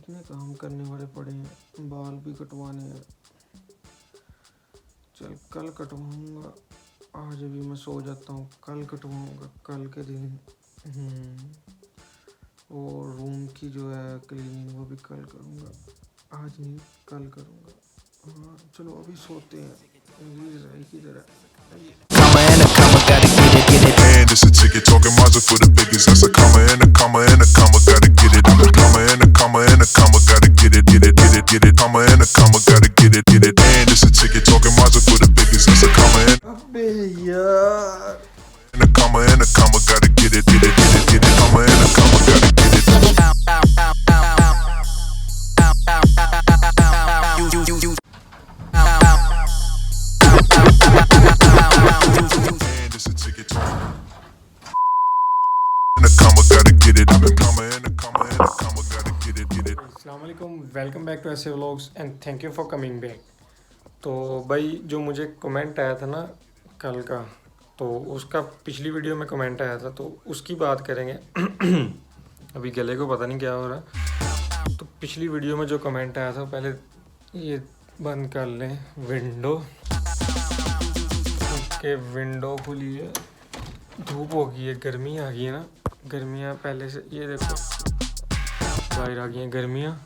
कितने काम करने वाले पड़े हैं, बाल भी कटवाने हैं। चल कल कटवाऊँगा, आज अभी मैं सो जाता हूँ, कल कटवाऊँगा कल के दिन। और रूम की जो है क्लीनिंग वो भी कल करूँगा, आज नहीं कल करूँगा। हाँ चलो अभी सोते हैं, किधर है। Comma and a comma, gotta get it. And it's a ticket, talking Mazda for the biggest. That's a comma and a comma and a comma, gotta get it. Comma and a comma and a comma, gotta get it, get it, get it, get it. Comma and a comma, gotta get it, get it. And it's a ticket, talking Mazda for the biggest. That's a comma and अबे यार a comma and a comma, gotta get it, get it, get it, get it. Comma and a comma, gotta get it. And it's a ticket, talking and a comma, gotta get it. Comma and a comma and a comma, gotta get it, get it. अस्सलामुअलैकुम, welcome back to ऐसे vlogs and thank you for coming back. तो भाई जो मुझे comment आया था ना कल का, तो उसका पिछली वीडियो में कमेंट आया था तो उसकी बात करेंगे। अभी गले को पता नहीं क्या हो रहा है। तो पिछली वीडियो में जो कमेंट आया था, पहले ये बंद कर लें विंडो के, विंडो खुली है, धूप हो गई है, गर्मी आ गई है ना। गर्मियाँ पहले से, ये देखो बाहर आ गई हैं गर्मियाँ,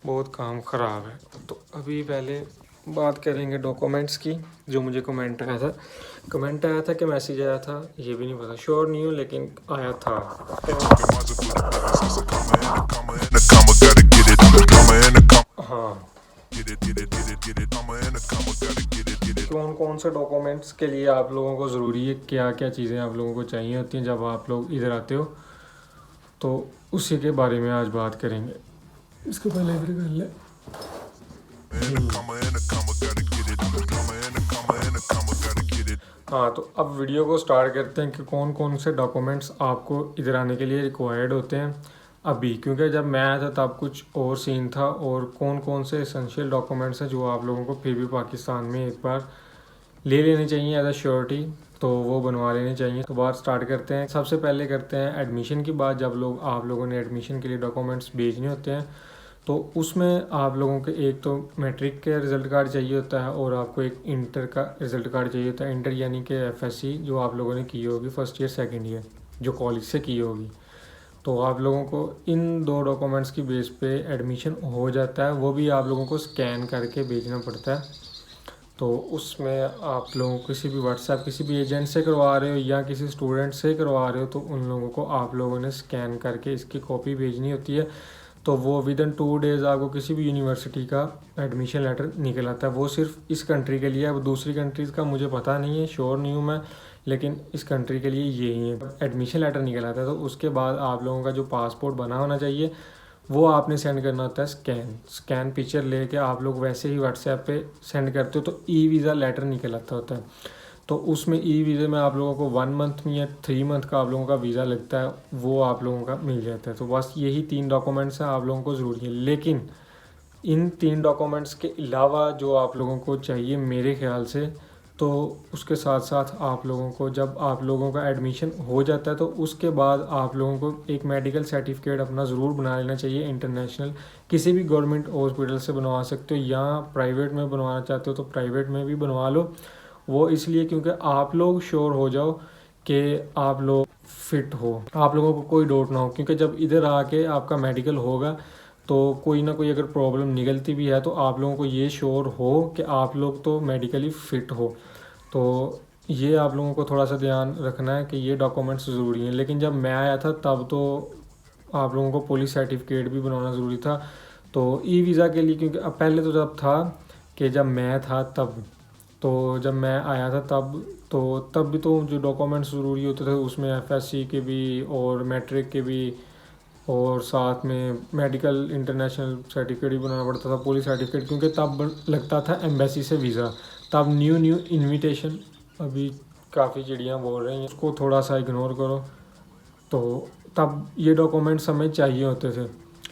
बहुत काम ख़राब है। तो अभी पहले बात करेंगे डॉक्यूमेंट्स की। जो मुझे कमेंट आया था कि मैसेज आया था, ये भी नहीं पता, श्योर नहीं हूँ लेकिन आया था। हाँ, कौन से डॉक्यूमेंट्स के लिए आप लोगों को ज़रूरी है, क्या क्या चीज़ें आप लोगों को चाहिए होती हैं जब आप लोग इधर आते हो, तो उसी के बारे में आज बात करेंगे। इसको पहले इधर कर ले। हाँ, तो अब वीडियो को स्टार्ट करते हैं कि कौन कौन से डॉक्यूमेंट्स आपको इधर आने के लिए रिक्वायर्ड होते हैं अभी, क्योंकि जब मैं आया था तब कुछ और सीन था, और कौन कौन से एसेंशियल डॉक्यूमेंट्स हैं जो आप लोगों को फिर भी पाकिस्तान में एक बार ले लेनी चाहिए एज अ श्योरिटी, तो वो बनवा लेनी चाहिए। तो बात स्टार्ट करते हैं। सबसे पहले करते हैं एडमिशन की बात। जब आप लोगों ने एडमिशन के लिए डॉक्यूमेंट्स भेजने होते हैं तो उसमें आप लोगों के एक तो मैट्रिक का रिज़ल्ट कार्ड चाहिए होता है, और आपको एक इंटर का रिज़ल्ट कार्ड चाहिए होता है। इंटर यानी कि एफएससी जो आप लोगों ने की होगी फर्स्ट ईयर सेकंड ईयर, जो कॉलेज से की होगी। तो आप लोगों को इन दो डॉक्यूमेंट्स की बेस पे एडमिशन हो जाता है। वो भी आप लोगों को स्कैन करके भेजना पड़ता है। तो उसमें आप लोगों को किसी भी व्हाट्सएप किसी भी एजेंट से करवा रहे हो या किसी स्टूडेंट से करवा रहे हो, तो उन लोगों को आप लोगों ने स्कैन करके इसकी कॉपी भेजनी होती है। तो वो विदिन 2 डेज़ आपको किसी भी यूनिवर्सिटी का एडमिशन लेटर निकल आता है। वो सिर्फ इस कंट्री के लिए है, वो दूसरी कंट्रीज़ का मुझे पता नहीं है, श्योर नहीं हूँ मैं, लेकिन इस कंट्री के लिए यही है। एडमिशन लेटर निकल आता है तो उसके बाद आप लोगों का जो पासपोर्ट बना होना चाहिए वो आपने सेंड करना होता है स्कैन पिक्चर लेके। आप लोग वैसे ही व्हाट्सएप पे सेंड करते हो तो ई वीज़ा लेटर निकल आता होता है। तो उसमें ई वीज़े में आप लोगों को 1 मंथ में या 3 मंथ का आप लोगों का वीज़ा लगता है, वो आप लोगों का मिल जाता है। तो बस यही 3 डॉक्यूमेंट्स हैं आप लोगों को ज़रूरी है। लेकिन इन 3 डॉक्यूमेंट्स के अलावा जो आप लोगों को चाहिए मेरे ख्याल से, तो उसके साथ साथ आप लोगों को जब आप लोगों का एडमिशन हो जाता है तो उसके बाद आप लोगों को एक मेडिकल सर्टिफिकेट अपना ज़रूर बना लेना चाहिए इंटरनेशनल। किसी भी गवर्नमेंट हॉस्पिटल से बनवा सकते हो, या प्राइवेट में बनवाना चाहते हो तो प्राइवेट में भी बनवा लो। वो इसलिए क्योंकि आप लोग श्योर हो जाओ कि आप लोग फिट हो, आप लोगों को कोई डाउट ना हो, क्योंकि जब इधर आके आपका मेडिकल होगा तो कोई ना कोई अगर प्रॉब्लम निकलती भी है तो आप लोगों को ये श्योर हो कि आप लोग तो मेडिकली फ़िट हो। तो ये आप लोगों को थोड़ा सा ध्यान रखना है कि ये डॉक्यूमेंट्स ज़रूरी हैं। लेकिन जब मैं आया था तब तो आप लोगों को पुलिस सर्टिफिकेट भी बनवाना ज़रूरी था। तो ई वीज़ा के लिए, क्योंकि अब पहले तो जब था कि जब मैं था तब, तो जब मैं आया था तब भी तो जो डॉक्यूमेंट्स ज़रूरी होते थे उसमें एफएससी के भी और मैट्रिक के भी, और साथ में मेडिकल इंटरनेशनल सर्टिफिकेट भी बनाना पड़ता था, पुलिस सर्टिफिकेट, क्योंकि तब लगता था एम्बेसी से वीज़ा। तब न्यू इन्विटेशन, अभी काफ़ी चिड़ियाँ बोल रही हैं, उसको थोड़ा सा इग्नोर करो। तो तब ये डॉक्यूमेंट्स हमें चाहिए होते थे।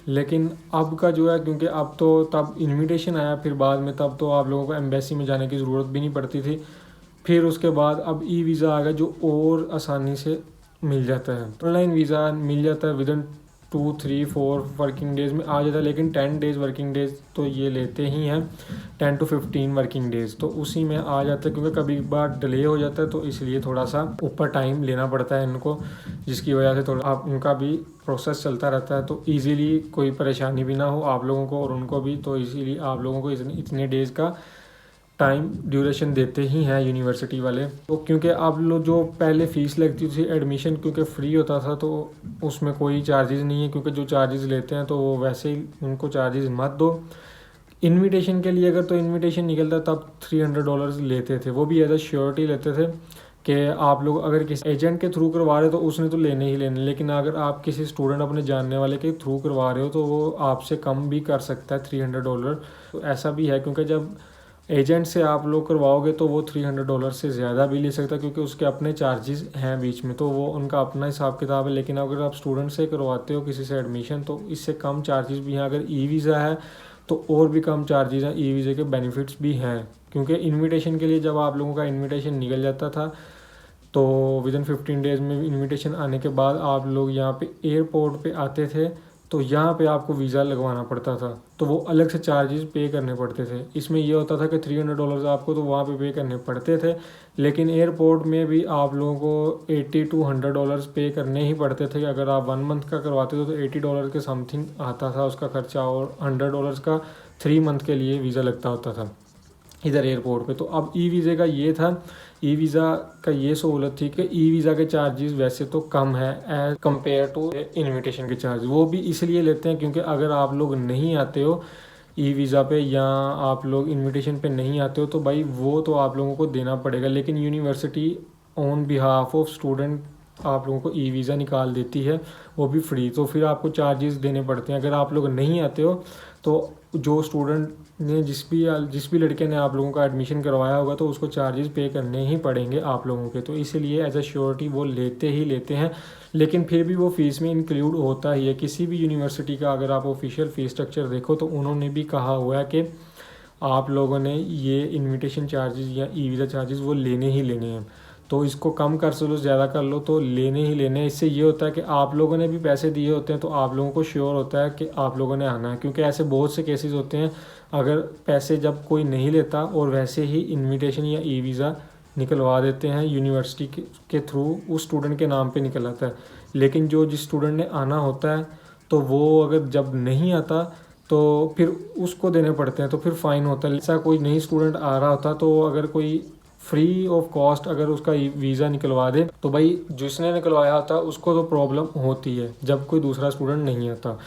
लेकिन अब का जो है, क्योंकि अब तो तब इन्विटेशन आया, फिर बाद में तब तो आप लोगों को एम्बेसी में जाने की ज़रूरत भी नहीं पड़ती थी। फिर उसके बाद अब ई वीज़ा आ गया जो और आसानी से मिल जाता है। ऑनलाइन वीज़ा मिल जाता है विदिन 2-3-4 वर्किंग डेज़ में आ जाता है, लेकिन 10 डेज़ वर्किंग डेज़ तो ये लेते ही हैं, 10 to 15 वर्किंग डेज़ तो उसी में आ जाता है, क्योंकि कभी बार डिले हो जाता है तो इसलिए थोड़ा सा ऊपर टाइम लेना पड़ता है इनको, जिसकी वजह से थोड़ा आप उनका भी प्रोसेस चलता रहता है, तो ईज़िली कोई परेशानी भी ना हो आप लोगों को और उनको भी, तो इसीलिए आप लोगों को इतने डेज़ का टाइम ड्यूरेशन देते ही हैं यूनिवर्सिटी वाले। तो क्योंकि आप लोग जो पहले फ़ीस लगती थी एडमिशन, क्योंकि फ्री होता था तो उसमें कोई चार्जेस नहीं है, क्योंकि जो चार्जेस लेते हैं तो वो वैसे ही उनको चार्जेस मत दो। इनविटेशन के लिए अगर तो इनविटेशन निकलता तब $300 लेते थे, वो भी एज अ श्योरिटी लेते थे कि आप लोग अगर किसी एजेंट के थ्रू करवा रहे हो तो उसने तो लेने ही लेने, लेकिन अगर आप किसी स्टूडेंट अपने जानने वाले के थ्रू करवा रहे हो तो वो आपसे कम भी कर सकता है $300। तो ऐसा भी है, क्योंकि जब एजेंट से आप लोग करवाओगे तो वो $300 से ज़्यादा भी ले सकता है, क्योंकि उसके अपने चार्जेस हैं बीच में, तो वो उनका अपना हिसाब किताब है। लेकिन अगर आप स्टूडेंट से करवाते हो किसी से एडमिशन तो इससे कम चार्जेस भी हैं। अगर ई वीज़ा है तो और भी कम चार्जेस हैं, ई वीज़ा के बेनिफिट्स भी हैं, क्योंकि इनविटेशन के लिए जब आप लोगों का इनविटेशन निकल जाता था तो विदिन 15 डेज़ में इनविटेशन आने के बाद आप लोग यहाँ पे एयरपोर्ट पे आते थे तो यहाँ पे आपको वीज़ा लगवाना पड़ता था, तो वो अलग से चार्जेस पे करने पड़ते थे। इसमें ये होता था कि $300 आपको तो वहाँ पे करने पड़ते थे, लेकिन एयरपोर्ट में भी आप लोगों को $80 to $100 पे करने ही पड़ते थे। अगर आप 1 मंथ का करवाते थे तो $80 के समथिंग आता था उसका खर्चा, और $100 का 3 मंथ के लिए वीज़ा लगता होता था इधर एयरपोर्ट पे। तो अब ई वीज़े का ये था, ई वीज़ा का ये सहूलत थी कि ई वीज़ा के चार्जेस वैसे तो कम है एज कम्पेयर टू इनविटेशन के चार्ज। वो भी इसलिए लेते हैं क्योंकि अगर आप लोग नहीं आते हो ई वीज़ा पे या आप लोग इनविटेशन पे नहीं आते हो तो भाई वो तो आप लोगों को देना पड़ेगा, लेकिन university on behalf of student आप लोगों को ई वीज़ा निकाल देती है, वो भी फ्री। तो फिर आपको चार्जेस देने पड़ते हैं। अगर आप लोग नहीं आते हो तो जो स्टूडेंट ने जिस भी लड़के ने आप लोगों का एडमिशन करवाया होगा तो उसको चार्जेस पे करने ही पड़ेंगे आप लोगों के। तो इसीलिए एज अ श्योरिटी वो लेते ही लेते हैं, लेकिन फिर भी वो फ़ीस में इंक्लूड होता ही है। किसी भी यूनिवर्सिटी का अगर आप ऑफिशियल फ़ीस स्ट्रक्चर देखो तो उन्होंने भी कहा हुआ है कि आप लोगों ने ये इनविटेशन चार्जेस या ई वीज़ा चार्जेस वो लेने ही लेने हैं। तो इसको कम कर लो ज़्यादा कर लो तो लेने ही लेने हैं। इससे ये होता है कि आप लोगों ने भी पैसे दिए होते हैं तो आप लोगों को श्योर होता है कि आप लोगों ने आना है, क्योंकि ऐसे बहुत से केसेस होते हैं अगर पैसे जब कोई नहीं लेता और वैसे ही इनविटेशन या ई वीज़ा निकलवा देते हैं यूनिवर्सिटी के थ्रू, उस स्टूडेंट के नाम पे निकल आता है, लेकिन जिस स्टूडेंट ने आना होता है तो वो अगर जब नहीं आता तो फिर उसको देने पड़ते हैं, तो फिर फ़ाइन होता है। ऐसा कोई नहीं स्टूडेंट आ रहा होता तो अगर कोई फ्री ऑफ कॉस्ट अगर उसका वीज़ा निकलवा दे तो भाई जिसने निकलवाया होता उसको तो प्रॉब्लम होती है जब कोई दूसरा स्टूडेंट नहीं आता।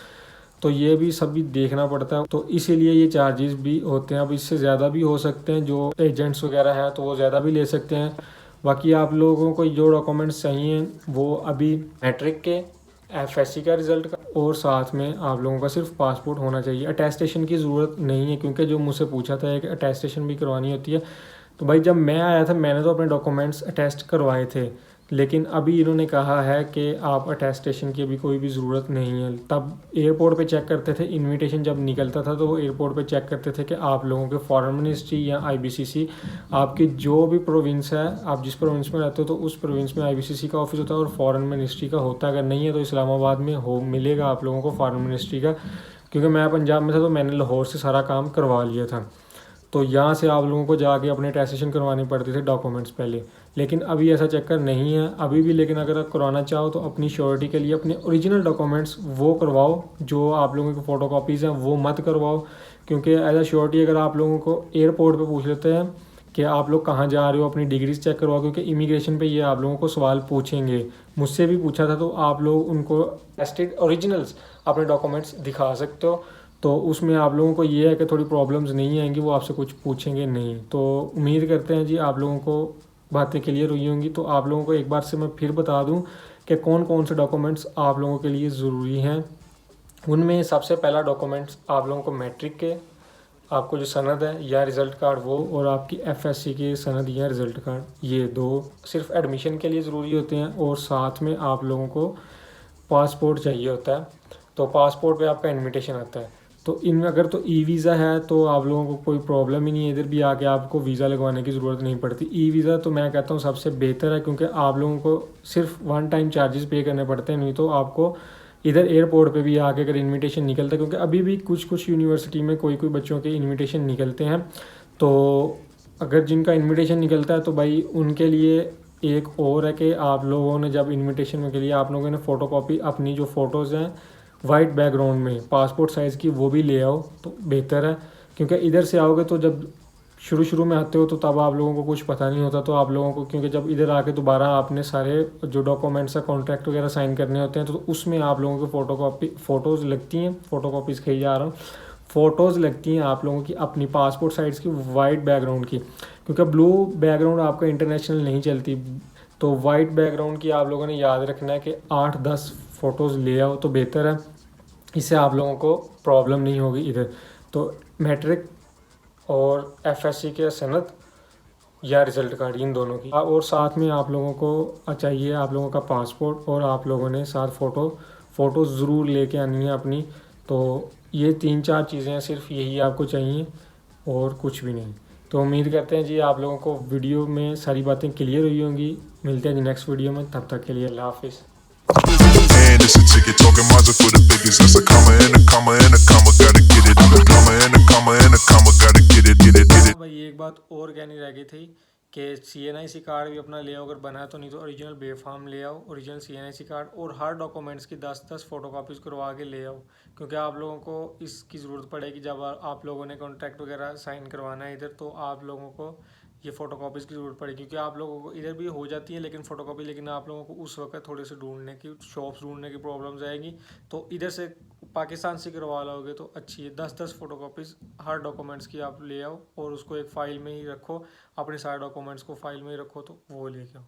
तो ये भी सभी देखना पड़ता है, तो इसीलिए ये चार्जेस भी होते हैं। अब इससे ज़्यादा भी हो सकते हैं, जो एजेंट्स वगैरह हैं तो वो ज़्यादा भी ले सकते हैं। बाकी आप लोगों को जो डॉक्यूमेंट्स चाहिए वो अभी मैट्रिक के, FSC का रिज़ल्ट का, और साथ में आप लोगों का सिर्फ पासपोर्ट होना चाहिए। अटेस्टेशन की ज़रूरत नहीं है, क्योंकि जो मुझसे पूछा था कि अटेस्टेशन भी करवानी होती है, तो भाई जब मैं आया था मैंने तो अपने डॉक्यूमेंट्स अटेस्ट करवाए थे, लेकिन अभी इन्होंने कहा है कि आप अटेस्टेशन की अभी कोई भी ज़रूरत नहीं है। तब एयरपोर्ट पे चेक करते थे, इनविटेशन जब निकलता था तो वो एयरपोर्ट पे चेक करते थे कि आप लोगों के फॉरेन मिनिस्ट्री या IBCC, आपकी जो भी प्रोविंस है, आप जिस प्रोविंस में रहते हो तो उस प्रोविंस में IBCC का ऑफिस होता है और फॉरेन मिनिस्ट्री का होता है। अगर नहीं है तो इस्लामाबाद में मिलेगा आप लोगों को फॉरेन मिनिस्ट्री का, क्योंकि मैं पंजाब में था तो मैंने लाहौर से सारा काम करवा लिया था। तो यहाँ से आप लोगों को जाके अपने अटेस्टेशन करवाने पड़ते थे डॉक्यूमेंट्स पहले, लेकिन अभी ऐसा चक्कर नहीं है अभी भी। लेकिन अगर आप करवाना चाहो तो अपनी श्योरिटी के लिए अपने ओरिजिनल डॉक्यूमेंट्स वो करवाओ, जो आप लोगों की फ़ोटो कॉपीज़ हैं वो मत करवाओ, क्योंकि एज अ श्योरिटी अगर आप लोगों को एयरपोर्ट पे पूछ लेते हैं कि आप लोग कहाँ जा रहे हो, अपनी डिग्रीज चेक करवाओ, क्योंकि इमिग्रेशन पे ये आप लोगों को सवाल पूछेंगे। मुझसे भी पूछा था, तो आप लोग उनको टेस्टेड ओरिजिनल्स अपने डॉक्यूमेंट्स दिखा सकते हो, तो उसमें आप लोगों को ये है कि थोड़ी प्रॉब्लम्स नहीं आएंगी, वो आपसे कुछ पूछेंगे नहीं। तो उम्मीद करते हैं जी आप लोगों को बातें क्लियर हुई होंगी। तो आप लोगों को एक बार से मैं फिर बता दूं कि कौन कौन से डॉक्यूमेंट्स आप लोगों के लिए ज़रूरी हैं। उनमें सबसे पहला डॉक्यूमेंट्स आप लोगों को मैट्रिक के, आपको जो सनद है या रिज़ल्ट कार्ड वो, और आपकी FSC की सनद या रिज़ल्ट कार्ड, ये 2 सिर्फ एडमिशन के लिए ज़रूरी होते हैं। और साथ में आप लोगों को पासपोर्ट चाहिए होता है, तो पासपोर्ट पे आपका इन्विटेशन आता है। तो इनमें अगर तो ई वीज़ा है तो आप लोगों को कोई प्रॉब्लम ही नहीं है, इधर भी आके आपको वीज़ा लगवाने की ज़रूरत नहीं पड़ती। ई वीज़ा तो मैं कहता हूँ सबसे बेहतर है, क्योंकि आप लोगों को सिर्फ 1 टाइम चार्जेस पे करने पड़ते हैं, नहीं तो आपको इधर एयरपोर्ट पे भी आके अगर इनविटेशन निकलता है, क्योंकि अभी भी कुछ कुछ यूनिवर्सिटी में कोई कोई बच्चों के इनविटेशन निकलते हैं, तो अगर जिनका इनविटेशन निकलता है तो भाई उनके लिए एक और है कि आप लोगों ने जब इनविटेशन के लिए आप लोगों ने फ़ोटोकॉपी अपनी जो फ़ोटोज़ हैं वाइट बैकग्राउंड में पासपोर्ट साइज़ की वो भी ले आओ तो बेहतर है। क्योंकि इधर से आओगे तो जब शुरू में आते हो तो तब आप लोगों को कुछ पता नहीं होता, तो आप लोगों को, क्योंकि जब इधर आके दोबारा आपने सारे जो डॉक्यूमेंट्स है कॉन्ट्रैक्ट वगैरह साइन करने होते हैं, तो उसमें आप लोगों की फ़ोटोज़ लगती हैं, फ़ोटोकॉपीज़ कही जा रहा हूँ, फ़ोटोज़ लगती हैं आप लोगों की अपनी पासपोर्ट साइज़ की वाइट बैकग्राउंड की, क्योंकि ब्लू बैकग्राउंड आपका इंटरनेशनल नहीं चलती, तो वाइट बैकग्राउंड की आप लोगों ने याद रखना है कि 8-10 फ़ोटोज़ ले आओ तो बेहतर है, इससे आप लोगों को प्रॉब्लम नहीं होगी इधर। तो मैट्रिक और एफएससी के सनद या रिज़ल्ट कार्ड इन दोनों की, और साथ में आप लोगों को चाहिए आप लोगों का पासपोर्ट, और आप लोगों ने साथ फ़ोटो ज़रूर लेके आनी है अपनी। तो ये 3-4 चीज़ें सिर्फ यही आपको चाहिए और कुछ भी नहीं। तो उम्मीद करते हैं जी आप लोगों को वीडियो में सारी बातें क्लियर हुई होंगी। मिलते हैं जी नेक्स्ट वीडियो में, तब तक के लिए अल्लाह हाफिज़। And it's a ticket talking Mazda for the biggest. That's a comma and a comma and a comma, gotta get it. I'm a comma and a comma and a comma, gotta get it, get it, get it. भाई एक बात और कहनी रह गई थी कि CNIC card भी अपना ले आओ, अगर बना है तो, नहीं तो ओरिजिनल बेफार्म ले आओ, ओरिजिनल CNIC कार्ड, और हर डॉक्यूमेंट्स की 10-10 फ़ोटोकॉपीज़ करवा के ले आओ, क्योंकि आप लोगों को इसकी ज़रूरत पड़ेगी जब आप लोगों ने कॉन्ट्रैक्ट वगैरह साइन करवाना है इधर, तो आप लोगों को ये फ़ोटोकॉपीज़ की ज़रूरत पड़ेगी, क्योंकि आप लोगों को इधर भी हो जाती है लेकिन फ़ोटोकॉपी, लेकिन आप लोगों को उस वक्त थोड़े से ढूंढने की शॉप्स ढूंढने की प्रॉब्लम्स आएगी, तो इधर से पाकिस्तान से करवा लोगे तो अच्छी है। 10-10 फ़ोटोकॉपीज़ हर डॉक्यूमेंट्स की आप ले आओ, और उसको एक फ़ाइल में ही रखो, अपने सारे डॉक्यूमेंट्स को फ़ाइल में ही रखो, तो वो लेके आओ।